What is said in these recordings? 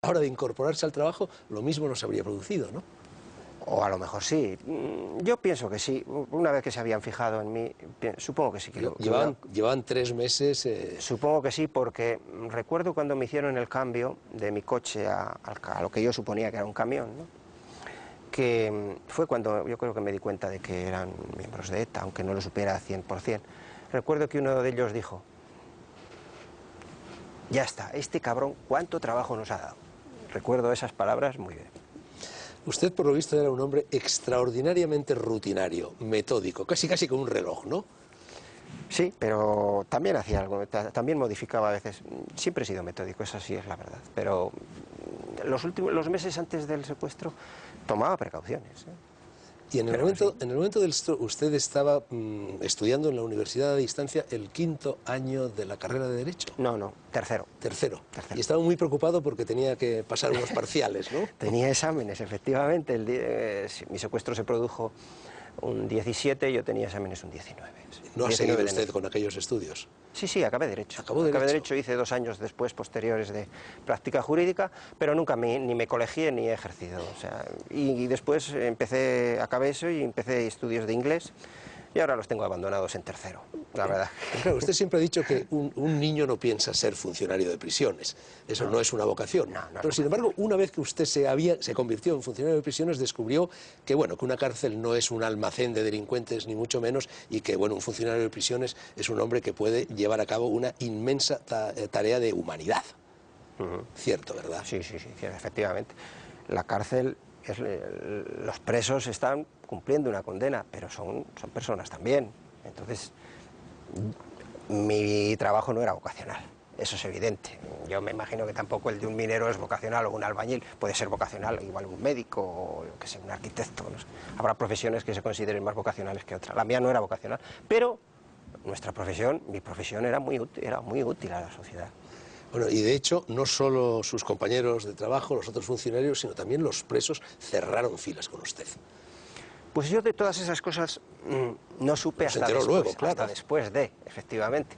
a la hora de incorporarse al trabajo, lo mismo no se habría producido, ¿no? O a lo mejor sí. Yo pienso que sí. Una vez que se habían fijado en mí, supongo que sí. Llevaban 3 meses... Supongo que sí, porque recuerdo cuando me hicieron el cambio de mi coche a lo que yo suponía que era un camión, ¿no? Que fue cuando yo creo que me di cuenta de que eran miembros de ETA, aunque no lo supiera 100%. Recuerdo que uno de ellos dijo: ya está, este cabrón, ¿cuánto trabajo nos ha dado? Recuerdo esas palabras muy bien. Usted, por lo visto, era un hombre extraordinariamente rutinario, metódico, casi con un reloj, ¿no? Sí, pero también hacía algo, también modificaba a veces. Siempre he sido metódico, eso sí es la verdad. Pero los meses antes del secuestro tomaba precauciones, ¿eh? Y en el momento del usted estaba estudiando en la universidad a distancia el 5º año de la carrera de Derecho. No, tercero. Tercero. Y estaba muy preocupado porque tenía que pasar unos parciales, ¿no? Tenía exámenes, efectivamente. Mi secuestro se produjo un 17 y yo tenía exámenes un 19. ¿No ha seguido usted con aquellos estudios? Sí, acabé Derecho. Acabé Derecho, hice 2 años después, posteriores, de práctica jurídica, pero nunca ni me colegié ni he ejercido. O sea, y después acabé eso y empecé estudios de inglés, y ahora los tengo abandonados en tercero, la verdad. Pero claro, usted siempre ha dicho que un niño no piensa ser funcionario de prisiones. Eso no es una vocación. Pero sin embargo, una vez que usted se convirtió en funcionario de prisiones, descubrió que, bueno, que una cárcel no es un almacén de delincuentes, ni mucho menos, y que, bueno, un funcionario de prisiones es un hombre que puede llevar a cabo una inmensa tarea de humanidad. Cierto, ¿verdad? Sí, efectivamente. La cárcel, los presos están cumpliendo una condena, pero son personas también. Entonces, mi trabajo no era vocacional, eso es evidente. Yo me imagino que tampoco el de un minero es vocacional, o un albañil puede ser vocacional, igual un médico, o yo qué sé, un arquitecto, no sé. Habrá profesiones que se consideren más vocacionales que otras. La mía no era vocacional, pero mi profesión era muy útil a la sociedad. Bueno, y de hecho, no solo sus compañeros de trabajo, los otros funcionarios, sino también los presos cerraron filas con usted. Pues yo de todas esas cosas no supe hasta después de, efectivamente.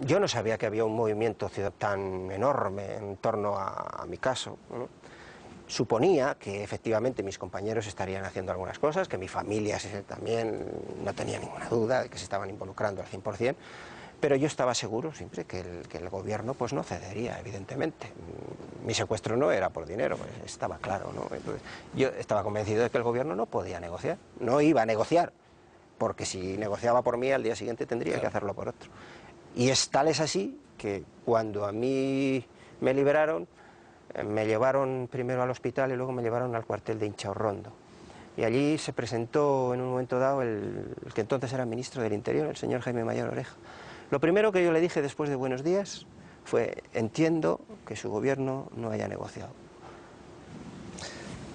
Yo no sabía que había un movimiento tan enorme en torno a mi caso, ¿no? Suponía que efectivamente mis compañeros estarían haciendo algunas cosas, que mi familia también no tenía ninguna duda de que se estaban involucrando al 100%, pero yo estaba seguro siempre que el gobierno pues no cedería, evidentemente. Mi secuestro no era por dinero, pues estaba claro, ¿no? Entonces, yo estaba convencido de que el gobierno no podía negociar, no iba a negociar, porque si negociaba por mí, al día siguiente tendría que hacerlo por otro. Y tal es así que cuando a mí me liberaron, me llevaron primero al hospital y luego me llevaron al cuartel de Inchaurrondo. Y allí se presentó en un momento dado el que entonces era ministro del Interior, el señor Jaime Mayor Oreja. Lo primero que yo le dije después de buenos días fue: entiendo que su gobierno no haya negociado.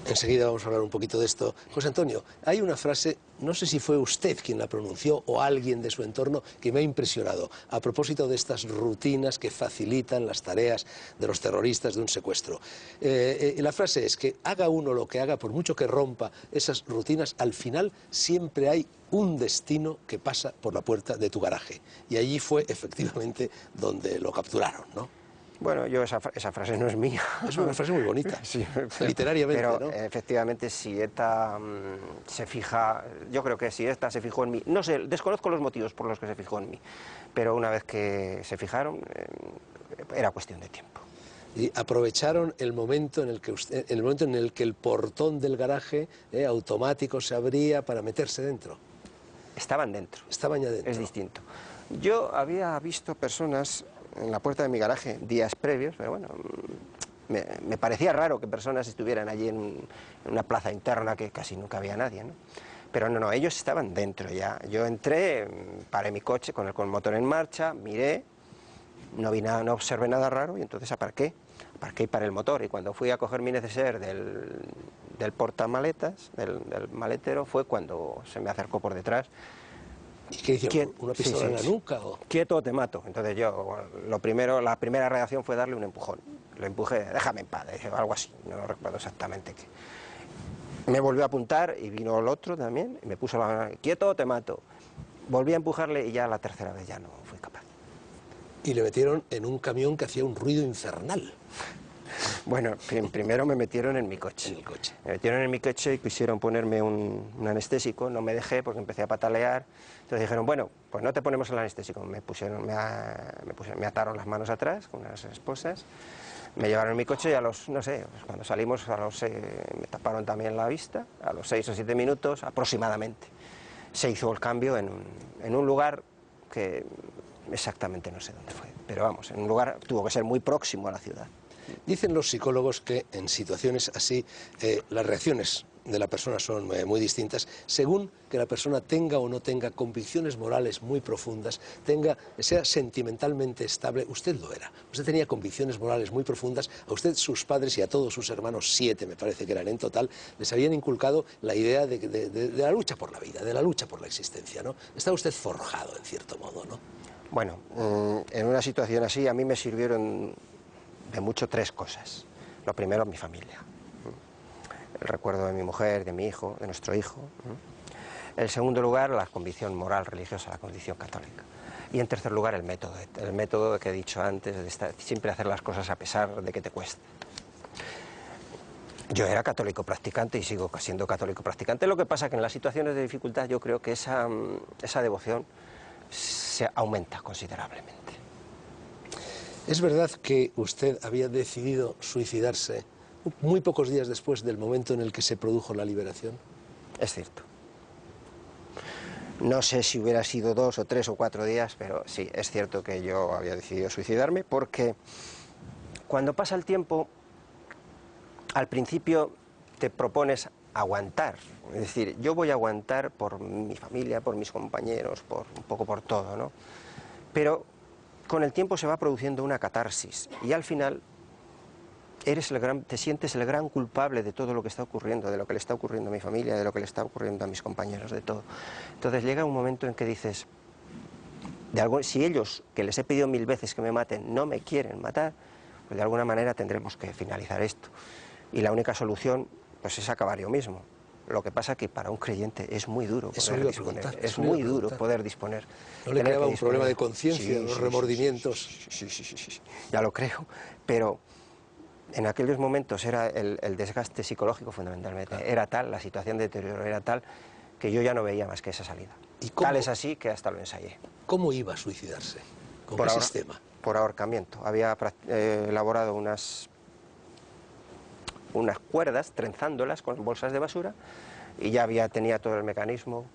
Enseguida vamos a hablar un poquito de esto. José Antonio, hay una frase, no sé si fue usted quien la pronunció o alguien de su entorno, que me ha impresionado a propósito de estas rutinas que facilitan las tareas de los terroristas de un secuestro. La frase es que haga uno lo que haga, por mucho que rompa esas rutinas, al final siempre hay un destino que pasa por la puerta de tu garaje. Y allí fue efectivamente donde lo capturaron, ¿no? Bueno, esa frase no es mía. Es una frase muy bonita, sí, literariamente, pero, ¿no? Efectivamente, si ETA se fija, yo creo que si ETA se fijó en mí, no sé, desconozco los motivos por los que se fijó en mí, pero una vez que se fijaron, era cuestión de tiempo. Y aprovecharon el momento en el que el portón del garaje automático se abría para meterse dentro. Estaban dentro. Estaban ya dentro. Es distinto. Yo había visto personas en la puerta de mi garaje días previos, pero bueno, me parecía raro que personas estuvieran allí en una plaza interna que casi nunca había nadie, ¿no? Pero no, ellos estaban dentro ya. Yo entré, paré mi coche con el motor en marcha, miré, no vi nada, no observé nada raro y entonces aparqué y paré el motor. Y cuando fui a coger mi neceser del portamaletas, del maletero, fue cuando se me acercó por detrás. ¿Y qué hicieron? ¿Una pistola en la nuca? ¿O? Quieto o te mato. Entonces yo, la primera reacción fue darle un empujón. Lo empujé, déjame en paz, algo así, no lo recuerdo exactamente qué. Me volvió a apuntar y vino el otro también, y me puso la mano, quieto o te mato. Volví a empujarle y ya la tercera vez ya no fui capaz. Y le metieron en un camión que hacía un ruido infernal. Bueno, primero me metieron en mi coche. En el coche. Me metieron en mi coche y quisieron ponerme un anestésico, no me dejé porque empecé a patalear. Entonces dijeron, bueno, pues no te ponemos el anestésico. Me ataron las manos atrás con unas esposas, me llevaron en mi coche y a los, no sé, pues cuando salimos me taparon también la vista, a los 6 o 7 minutos aproximadamente. Se hizo el cambio en un lugar que exactamente no sé dónde fue, pero vamos, en un lugar tuvo que ser muy próximo a la ciudad. Dicen los psicólogos que en situaciones así las reacciones de la persona son muy distintas según que la persona tenga o no tenga convicciones morales muy profundas, sea sentimentalmente estable. Usted lo era, usted tenía convicciones morales muy profundas. A usted, sus padres y a todos sus hermanos, 7 me parece que eran en total, les habían inculcado la idea de la lucha por la vida, de la lucha por la existencia, ¿no? Estaba usted forjado en cierto modo, ¿no? Bueno, en una situación así a mí me sirvieron de mucho 3 cosas. Lo primero, mi familia. El recuerdo de mi mujer, de mi hijo, de nuestro hijo. En segundo lugar, la convicción moral religiosa, la convicción católica. Y en tercer lugar, el método que he dicho antes, de siempre hacer las cosas a pesar de que te cueste. Yo era católico practicante y sigo siendo católico practicante. Lo que pasa es que en las situaciones de dificultad yo creo que esa devoción se aumenta considerablemente. ¿Es verdad que usted había decidido suicidarse muy pocos días después del momento en el que se produjo la liberación? Es cierto. No sé si hubiera sido 2 o 3 o 4 días, pero sí, es cierto que yo había decidido suicidarme porque cuando pasa el tiempo, al principio te propones aguantar. Es decir, yo voy a aguantar por mi familia, por mis compañeros, un poco por todo, ¿no? Pero con el tiempo se va produciendo una catarsis y al final te sientes el gran culpable de todo lo que está ocurriendo, de lo que le está ocurriendo a mi familia, de lo que le está ocurriendo a mis compañeros, de todo. Entonces llega un momento en que dices, si ellos, que les he pedido 1000 veces que me maten, no me quieren matar, pues de alguna manera tendremos que finalizar esto. Y la única solución pues es acabar yo mismo. Lo que pasa que para un creyente es muy duro poder disponer. Es muy duro poder disponer. ¿No le creaba un problema de conciencia, los remordimientos? Sí, ya lo creo, pero en aquellos momentos era el desgaste psicológico fundamentalmente. Claro. Era tal, la situación de deterioro era tal, que yo ya no veía más que esa salida. ¿Y tal es así que hasta lo ensayé. ¿Cómo iba a suicidarse? ¿Con qué sistema? Por ahorcamiento. Había elaborado unas cuerdas, trenzándolas con bolsas de basura, y ya tenía todo el mecanismo,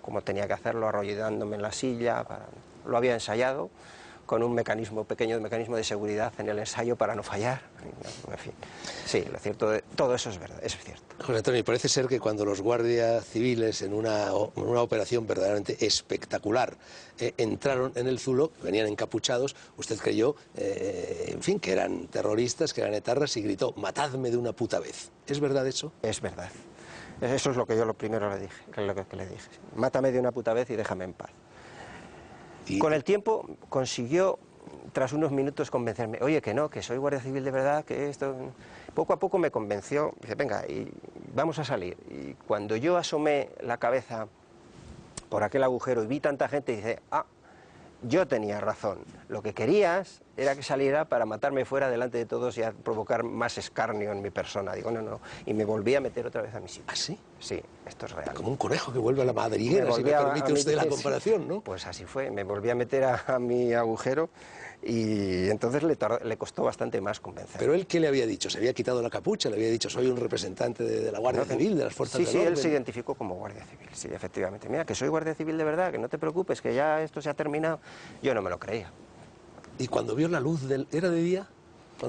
como tenía que hacerlo, arrollándome en la silla, lo había ensayado, con un pequeño mecanismo de seguridad en el ensayo para no fallar, en fin. Sí, lo cierto, todo eso es verdad, es cierto. José Antonio, parece ser que cuando los guardias civiles en una operación verdaderamente espectacular entraron en el Zulo, venían encapuchados, usted creyó, en fin, que eran terroristas, que eran etarras y gritó, matadme de una puta vez. ¿Es verdad eso? Es verdad. Eso es lo que yo lo primero le dije, que es lo que le dije. Mátame de una puta vez y déjame en paz. Con el tiempo consiguió, tras unos minutos, convencerme, oye, que no, que soy guardia civil de verdad, que esto... Poco a poco me convenció, dice, venga, y vamos a salir. Y cuando yo asomé la cabeza por aquel agujero y vi tanta gente, dice, yo tenía razón, lo que querías era que saliera para matarme fuera delante de todos y a provocar más escarnio en mi persona. Digo, no, y me volví a meter otra vez a mi sitio. ¿Ah, sí? Sí, esto es real. Como un conejo que vuelve a la madriguera, si me permite usted la comparación, ¿no? Pues así fue, me volví a meter a mi agujero y entonces le costó bastante más convencer. ¿Pero él qué le había dicho? ¿Se había quitado la capucha? ¿Le había dicho, soy un representante de la Guardia Civil, de las fuerzas del orden? Sí, él se identificó como Guardia Civil, sí, efectivamente. Mira, que soy Guardia Civil de verdad, que no te preocupes, que ya esto se ha terminado. Yo no me lo creía. ¿Y cuando vio la luz del... ¿Era de día?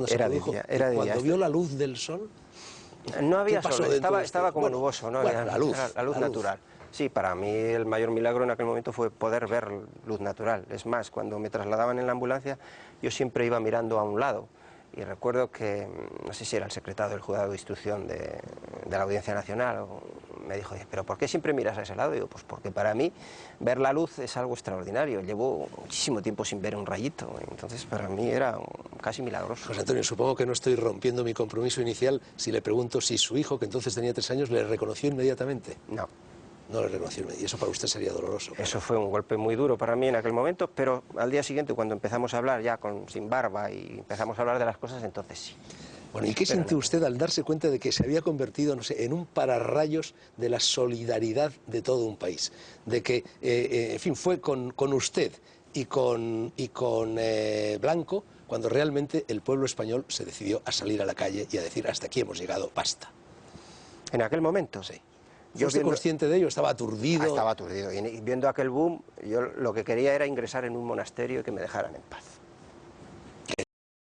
Era de día, era de día. ¿Cuando vio la luz del sol? No había sol, estaba como nuboso, ¿no? Bueno, la luz natural. Sí, para mí el mayor milagro en aquel momento fue poder ver luz natural. Es más, cuando me trasladaban en la ambulancia, yo siempre iba mirando a un lado. Y recuerdo que, no sé si era el secretario del juzgado de instrucción de la Audiencia Nacional, me dijo, ¿pero por qué siempre miras a ese lado? Y digo, pues porque para mí ver la luz es algo extraordinario. Llevo muchísimo tiempo sin ver un rayito, entonces para mí era casi milagroso. José Antonio, supongo que no estoy rompiendo mi compromiso inicial si le pregunto si su hijo, que entonces tenía 3 años, le reconoció inmediatamente. No. No le reconoció, y eso para usted sería doloroso. Claro. Eso fue un golpe muy duro para mí en aquel momento, pero al día siguiente, cuando empezamos a hablar ya sin barba y empezamos a hablar de las cosas, entonces sí. Bueno, ¿y qué siente usted al darse cuenta de que se había convertido, no sé, en un pararrayos de la solidaridad de todo un país? De que, en fin, fue con usted y con Blanco cuando realmente el pueblo español se decidió a salir a la calle y a decir hasta aquí hemos llegado, basta. En aquel momento, sí. ¿Yo estoy consciente de ello? ¿Estaba aturdido? Estaba aturdido. Y viendo aquel boom, yo lo que quería era ingresar en un monasterio y que me dejaran en paz.